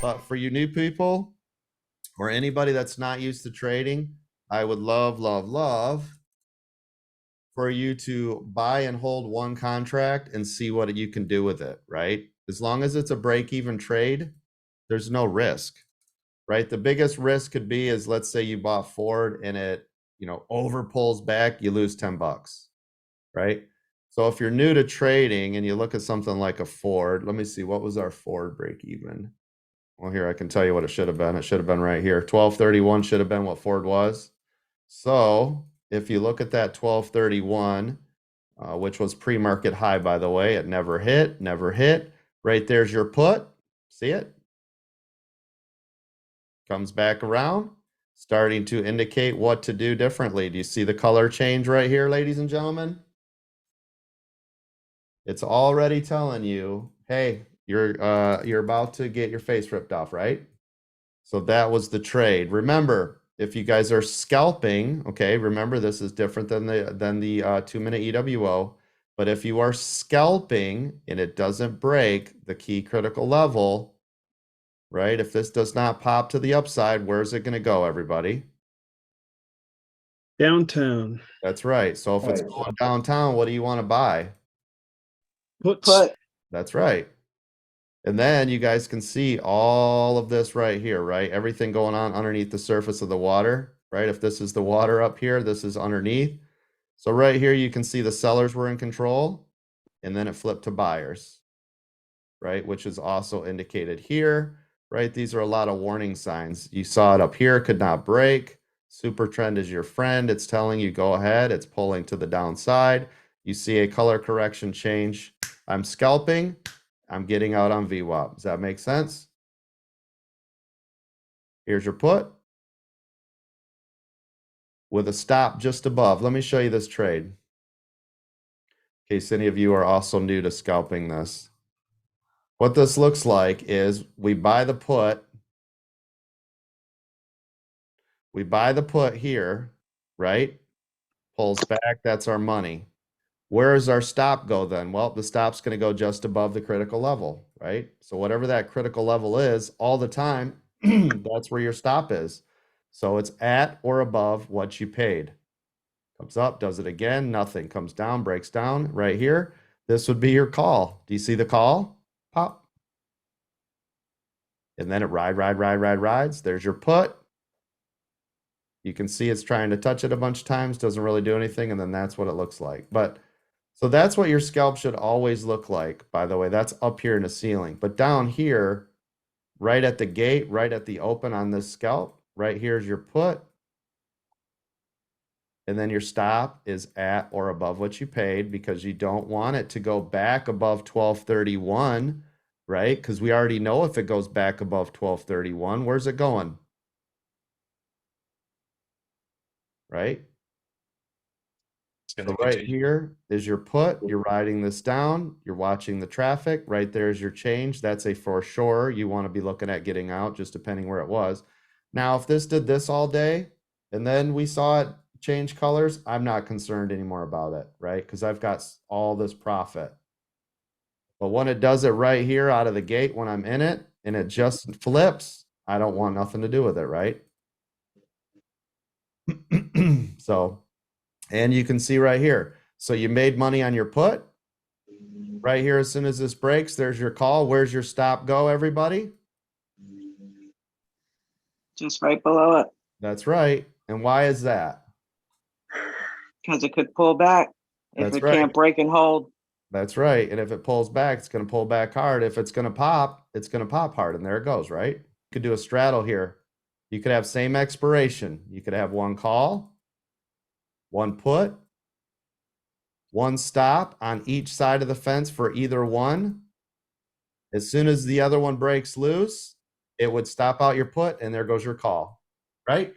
But for you new people or anybody that's not used to trading, I would love, love, love for you to buy and hold one contract and see what you can do with it, right? As long as it's a break-even trade, there's no risk, right? The biggest risk could be is, let's say you bought Ford and it, over pulls back, you lose 10 bucks, right? So if you're new to trading and you look at something like a Ford, let me see, what was our Ford break even? Well, here, I can tell you what it should have been. It should have been right here. 1231 should have been what Ford was. So if you look at that 1231, which was pre-market high, by the way, it never hit, never hit. Right there's your put. See it? Comes back around, starting to indicate what to do differently. Do you see the color change right here, ladies and gentlemen? It's already telling you, hey, you're about to get your face ripped off, right? So that was the trade. Remember, if you guys are scalping, okay, remember this is different than the 2-minute EWO. But if you are scalping and it doesn't break the key critical level, right? If this does not pop to the upside, where's it going to go, everybody? Downtown. That's right. So if it's going downtown, what do you want to buy? Put. That's right. And then you guys can see all of this right here, right? Everything going on underneath the surface of the water, right? If this is the water up here, this is underneath. So right here, you can see the sellers were in control, and then it flipped to buyers, right? Which is also indicated here, right? These are a lot of warning signs. You saw it up here, could not break. Super trend is your friend. It's telling you go ahead. It's pulling to the downside. You see a color correction change. I'm scalping. I'm getting out on VWAP. Does that make sense? Here's your put with a stop just above. Let me show you this trade in case any of you are also new to scalping this. What this looks like is we buy the put. We buy the put here, right? Pulls back. That's our money. Where does our stop go then? Well, the stop's going to go just above the critical level, right? So whatever that critical level is, all the time, that's where your stop is. So it's at or above what you paid. Comes up, does it again, nothing. Comes down, breaks down right here. This would be your call. Do you see the call? Pop. And then it rides. There's your put. You can see it's trying to touch it a bunch of times, doesn't really do anything, and then that's what it looks like. But so that's what your scalp should always look like, by the way. That's up here in the ceiling. But down here, right at the gate, right at the open on this scalp, right here's your put. And then your stop is at or above what you paid because you don't want it to go back above 1231, right? Because we already know if it goes back above 1231, where's it going? Right? So right here is your put. You're riding this down. You're watching the traffic. Right there's your change. That's a for sure. You want to be looking at getting out, just depending where it was. Now, if this did this all day and then we saw it change colors, I'm not concerned anymore about it, right? Because I've got all this profit. But when it does it right here out of the gate, when I'm in it and it just flips, I don't want nothing to do with it, right? So, and you can see right here. So you made money on your put. Right here, as soon as this breaks, there's your call. Where's your stop go, everybody? Just right below it. That's right. And why is that? Because it could pull back if it can't break and hold. That's right. And if it pulls back, it's going to pull back hard. If it's going to pop, it's going to pop hard. And there it goes, right? You could do a straddle here. You could have same expiration. You could have one call, one put, one stop on each side of the fence for either one. As soon as the other one breaks loose, it would stop out your put and there goes your call, right?